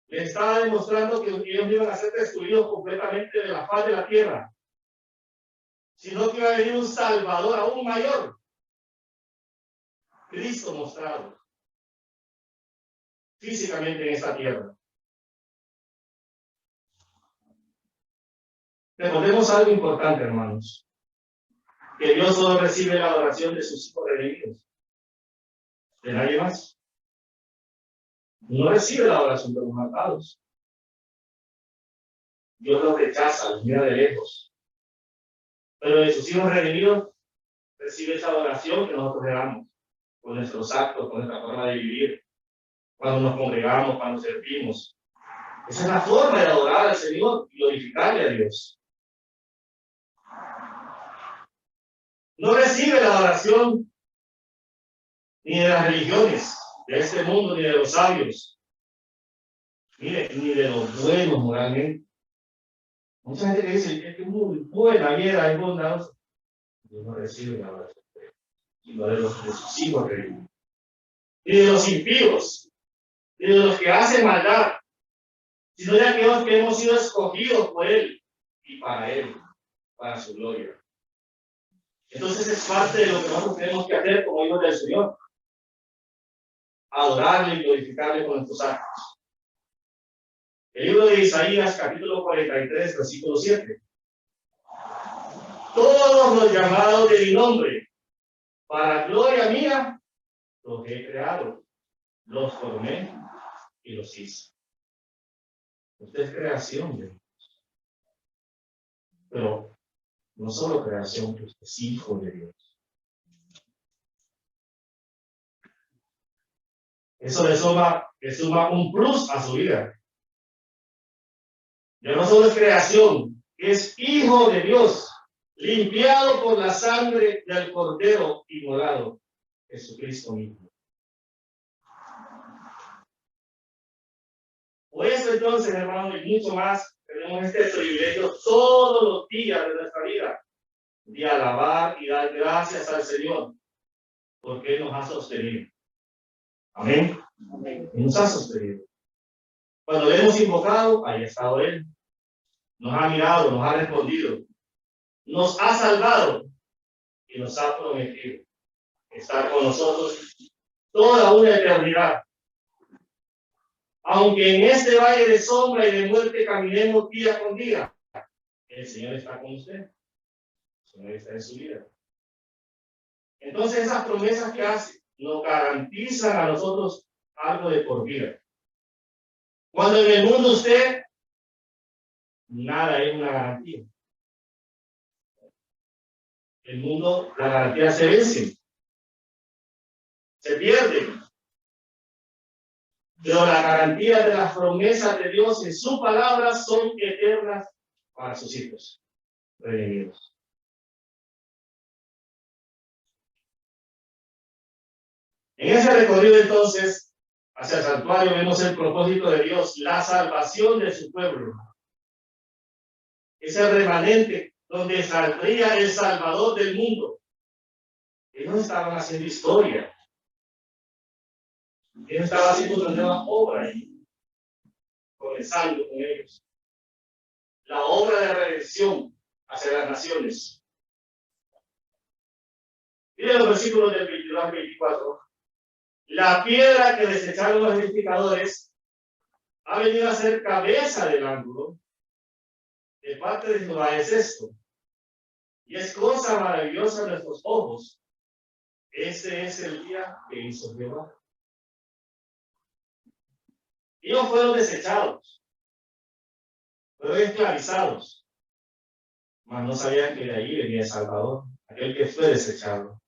Le estaba demostrando que ellos iban a ser destruidos completamente de la faz de la tierra, sino que iba a venir un Salvador aún mayor. Cristo mostrado físicamente en esta tierra. Recordemos algo importante, hermanos, que Dios solo recibe la adoración de sus hijos redimidos, de nadie más. No recibe la adoración de los matados. Dios los rechaza, los mira de lejos. Pero de sus hijos redimidos recibe esa adoración que nosotros le damos, con nuestros actos, con nuestra forma de vivir, cuando nos congregamos, cuando servimos. Esa es la forma de adorar al Señor y glorificarle a Dios. No recibe la adoración ni de las religiones, de este mundo, ni de los sabios. Mire, ni de los buenos moralmente. Mucha gente que dice que es muy buena, viera, es bondadosa. Dios no recibe la adoración, sino de sus hijos redimidos. Ni de los impíos, ni de los que hacen maldad, sino de aquellos que hemos sido escogidos por Él y para Él, para su gloria. Entonces es parte de lo que nosotros tenemos que hacer como hijos del Señor. Adorarle y glorificarle con nuestros actos. El libro de Isaías, capítulo 43, versículo 7. Todos los llamados de mi nombre, para gloria mía, los he creado, los formé y los hice. Usted es creación de Dios. Pero no solo creación, usted es hijo de Dios. Eso le suma un plus a su vida. Ya no solo es creación, es hijo de Dios, limpiado por la sangre del Cordero inmolado, Jesucristo mismo. Por eso entonces, hermano, y mucho más, tenemos este privilegio todos los días de nuestra vida, de alabar y dar gracias al Señor, porque Él nos ha sostenido. Amén. Amén. Nos ha sostenido. Cuando le hemos invocado, ahí ha estado Él. Nos ha mirado, nos ha respondido, nos ha salvado y nos ha prometido estar con nosotros toda una eternidad. Aunque en este valle de sombra y de muerte caminemos día con día, el Señor está con usted. El Señor está en su vida. Entonces esas promesas que hace nos garantizan a nosotros algo de por vida. Cuando en el mundo usted, nada es una garantía. El mundo, la garantía se vence, se pierde. Pero la garantía de las promesas de Dios en su palabra son eternas para sus hijos redimidos. En ese recorrido entonces hacia el santuario vemos el propósito de Dios, la salvación de su pueblo. Ese remanente donde saldría el Salvador del mundo. Ellos estaban haciendo historia. Ellos estaban haciendo una nueva obra ahí, comenzando con ellos. La obra de redención hacia las naciones. Miren los versículos del 22 al 24. La piedra que desecharon los edificadores ha venido a ser cabeza del ángulo. De parte de Jehová es esto. Y es cosa maravillosa en nuestros ojos. Ese es el día que hizo Jehová. Ellos fueron desechados, fueron esclavizados, mas no sabían que de ahí venía el Salvador, aquel que fue desechado.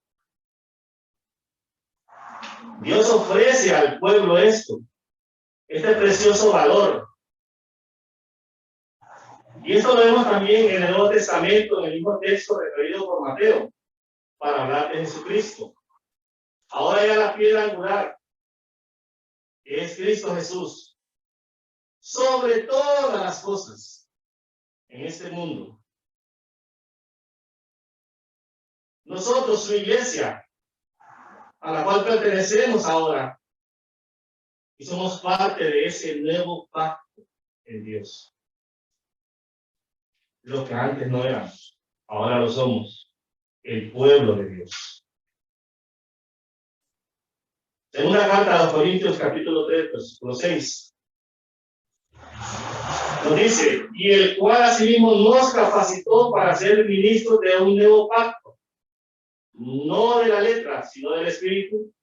Dios ofrece al pueblo esto, este precioso valor. Y esto lo vemos también en el Nuevo Testamento, en el mismo texto referido por Mateo, para hablar de Jesucristo. Ahora ya la piedra angular, que es Cristo Jesús, sobre todas las cosas en este mundo. Nosotros, su iglesia, a la cual pertenecemos ahora, y somos parte de ese nuevo pacto en Dios. Lo que antes no éramos, ahora lo somos, el pueblo de Dios. Segunda carta a los Corintios, capítulo 3, versículo 6. Nos dice, y el cual asimismo nos capacitó para ser ministros de un nuevo pacto, no de la letra, sino del Espíritu,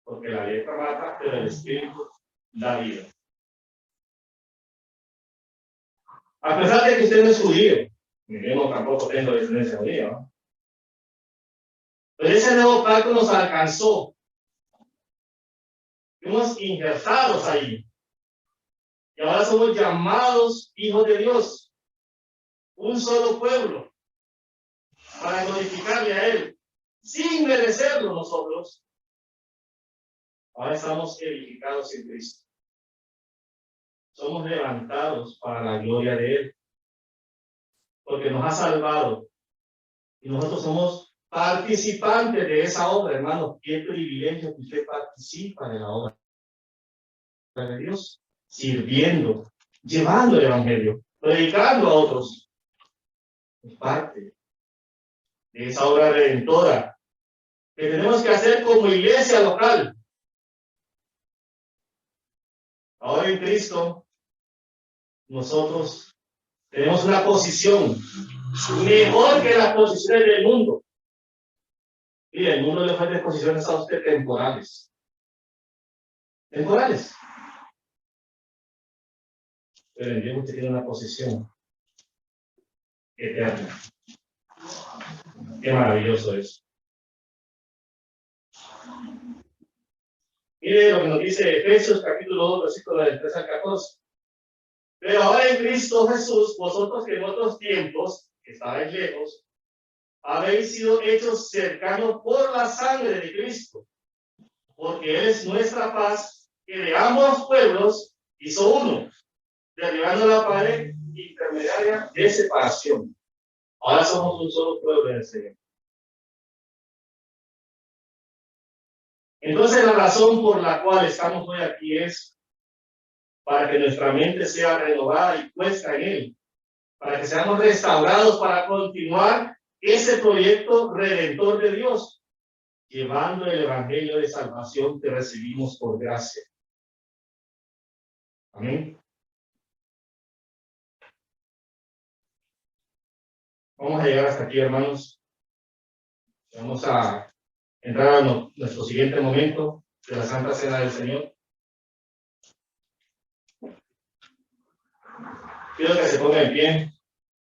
porque la letra mata, pero el Espíritu da vida. A pesar de que usted no es judío, yo tampoco tengo descendencia judía, ¿no? Pero ese nuevo pacto nos alcanzó. Fuimos injertados ahí. Y ahora somos llamados hijos de Dios. Un solo pueblo. Para glorificarle a Él. Sin merecerlo nosotros. Ahora estamos edificados en Cristo. Somos levantados para la gloria de Él. Porque nos ha salvado. Y nosotros somos participantes de esa obra, hermano. Qué privilegio que usted participa de la obra de Dios. Sirviendo, llevando el Evangelio, predicando a otros. Es parte de esa obra redentora que tenemos que hacer como iglesia local. Ahora en Cristo, nosotros tenemos una posición mejor que las posiciones del mundo. Y el mundo le ofrece posiciones a usted temporales. Temporales. Pero en Dios usted tiene una posición eterna. Qué maravilloso es. Mire lo que nos dice Efesios capítulo 2, versículos del 3 al 14. Pero ahora en Cristo Jesús, vosotros que en otros tiempos, que estabais lejos, habéis sido hechos cercanos por la sangre de Cristo, porque Él es nuestra paz, que de ambos pueblos hizo uno, derribando la pared intermediaria de separación. Ahora somos un solo pueblo en el Señor. Entonces la razón por la cual estamos hoy aquí es para que nuestra mente sea renovada y puesta en Él, para que seamos restaurados para continuar ese proyecto redentor de Dios, llevando el evangelio de salvación que recibimos por gracia. Amén. Vamos a llegar hasta aquí, hermanos. Vamos a entrar a nuestro siguiente momento de la Santa Cena del Señor. Quiero que se ponga en pie,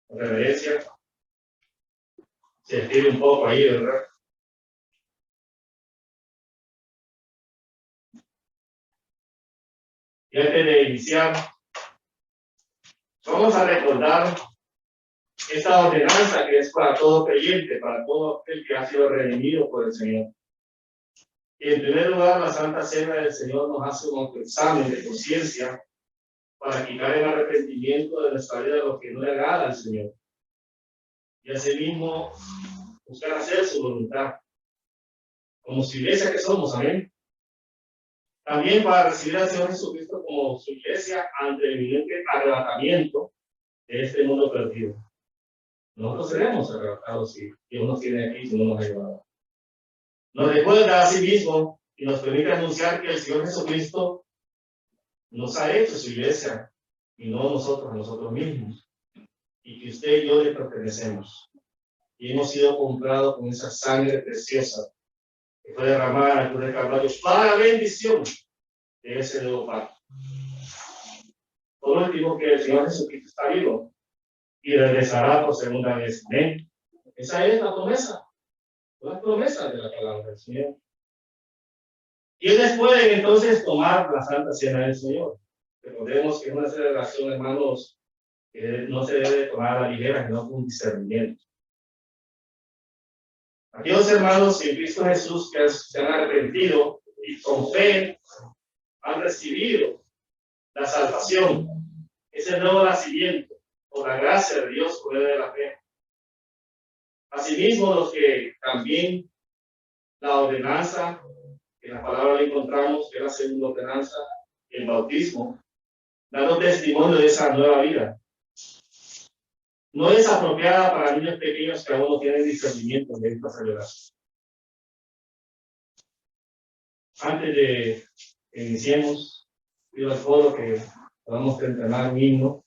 con reverencia. Se estire un poco ahí, ¿verdad? Y antes de iniciar, vamos a recordar esta ordenanza que es para todo creyente, para todo el que ha sido redimido por el Señor. Y en primer lugar, la Santa Cena del Señor nos hace un autoexamen de conciencia para quitar el arrepentimiento de nuestra vida de lo que no le agrada al Señor. Y asimismo, buscar hacer su voluntad, como su iglesia que somos, amén. También para recibir al Señor Jesucristo como su iglesia ante el evidente arrebatamiento de este mundo perdido. Nosotros seremos arrebatados si Dios nos tiene aquí, si no nos ha llevado. Nos recuerda a sí mismo y nos permite anunciar que el Señor Jesucristo nos ha hecho su iglesia y no nosotros a nosotros mismos. Y que usted y yo le pertenecemos. Y hemos sido comprados con esa sangre preciosa que fue derramada en la cruz del Calvario para bendición de ese nuevo pacto. Por último, que el Señor Jesucristo está vivo y regresará por segunda vez. Amén. Esa es la promesa. Las promesas de la palabra del Señor. ¿Quiénes pueden entonces tomar la Santa Cena del Señor? Recordemos que es una celebración, hermanos, que no se debe tomar a la ligera, sino con discernimiento. Aquellos hermanos en Cristo Jesús que se han arrepentido y con fe han recibido la salvación, ese nuevo nacimiento, por la gracia de Dios por medio de la fe. Asimismo, los que también la ordenanza, que en la palabra la encontramos, que es la segunda ordenanza, el bautismo, dando testimonio de esa nueva vida. No es apropiada para niños pequeños que aún no tienen discernimiento de esta salvedad. Antes de que iniciemos, pido al coro que podamos entrenar un himno.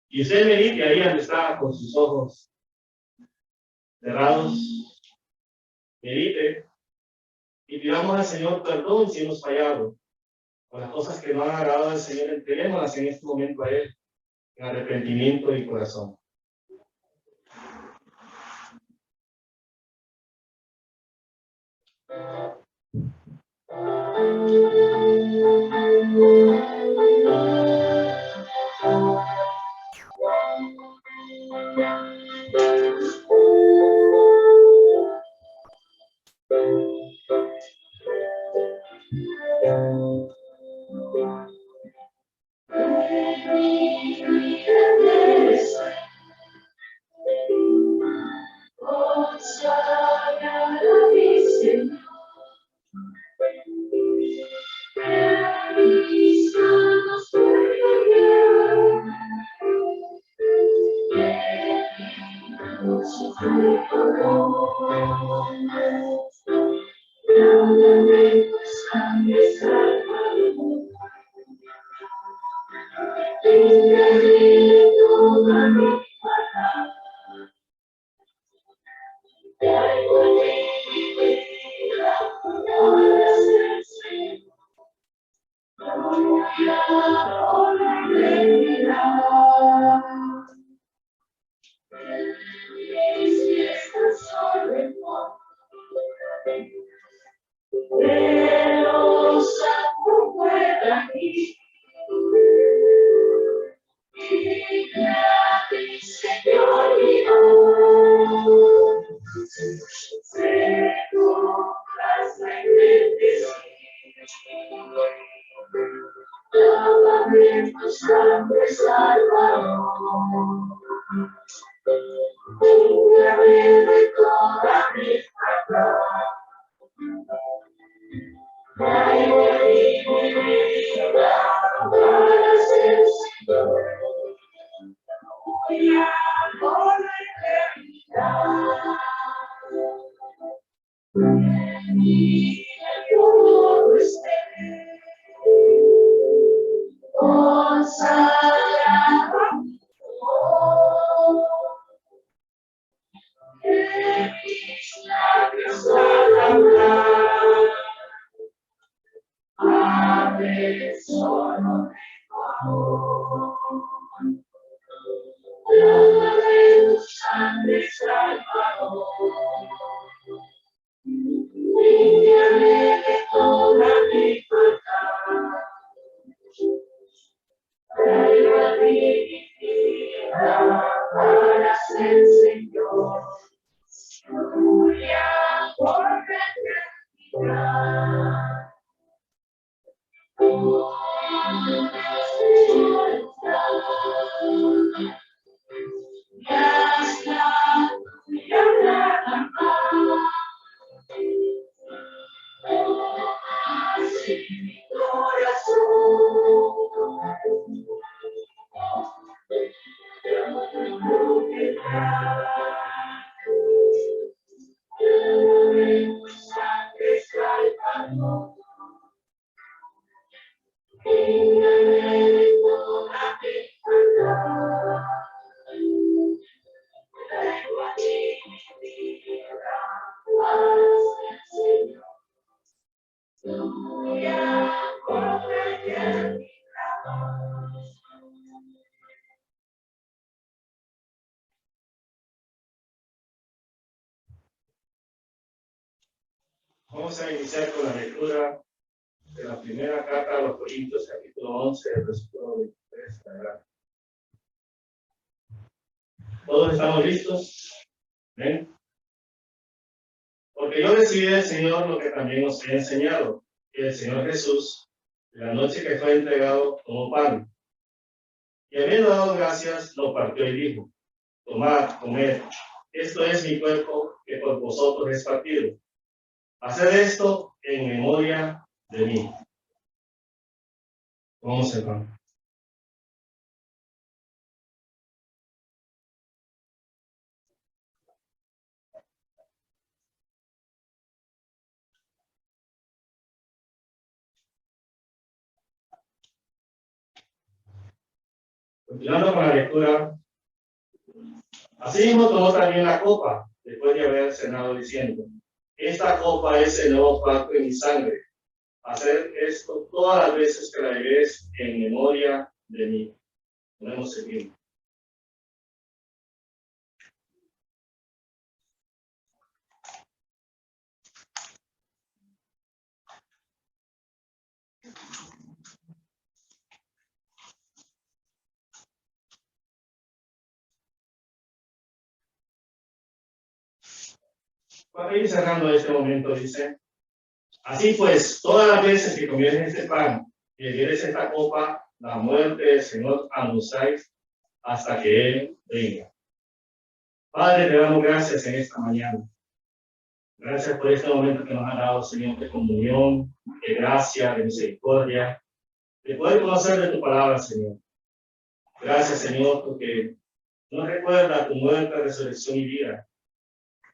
Y usted medite ahí donde está con sus ojos cerrados. Medite y pidamos al Señor perdón si hemos fallado. Con las cosas que no han agradado al Señor, entreguémoslas en este momento a Él, en arrepentimiento y corazón. Vamos a iniciar con la lectura de la primera carta a los Corintios, capítulo 11, versículo 23. ¿Todos estamos listos? ¿Ven? Porque yo recibí del Señor lo que también os he enseñado, que el Señor Jesús, la noche que fue entregado, tomó pan, y habiendo dado gracias, lo partió y dijo: tomad, comed, esto es mi cuerpo que por vosotros es partido. Haced esto en memoria de mí. Vamos al pan. Continuando con la lectura, asimismo tomó también la copa, después de haber cenado, diciendo: esta copa es el nuevo pacto en mi sangre. Hacer esto todas las veces que la bebéis en memoria de mí. Podemos seguir. Para ir cerrando este momento, dice: así pues, todas las veces que comieres este pan y bebieres esta copa, la muerte del Señor anunciáis hasta que Él venga. Padre, te damos gracias en esta mañana. Gracias por este momento que nos ha dado, Señor, de comunión, de gracia, de misericordia, de poder conocer de tu palabra, Señor. Gracias, Señor, porque nos recuerda tu muerte, resurrección y vida.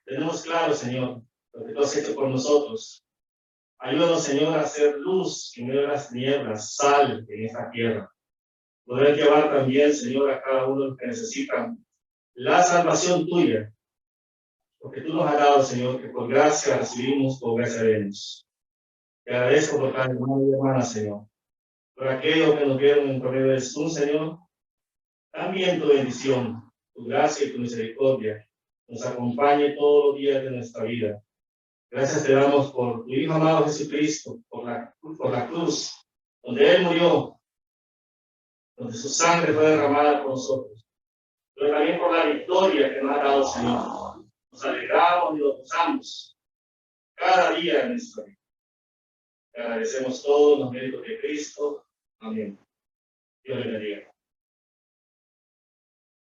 Tenemos claro, Señor, lo que tú has hecho por nosotros. Ayúdanos, Señor, a hacer luz en medio de las tinieblas, sal en esta tierra. Poder llevar también, Señor, a cada uno de los que necesitan la salvación tuya. Porque tú nos has dado, Señor, que por gracia recibimos, por gracia veremos. Te agradezco por cada hermano y hermana, Señor. Por aquellos que nos vieron en correo de Jesús, Señor. También tu bendición, tu gracia y tu misericordia nos acompañe todos los días de nuestra vida. Gracias te damos por tu Hijo amado Jesucristo, por la cruz, donde Él murió, donde su sangre fue derramada por nosotros, pero también por la victoria que nos ha dado, Señor. Nos alegramos y nos gozamos cada día de nuestra vida. Te agradecemos todos los méritos de Cristo. Amén. Dios le bendiga.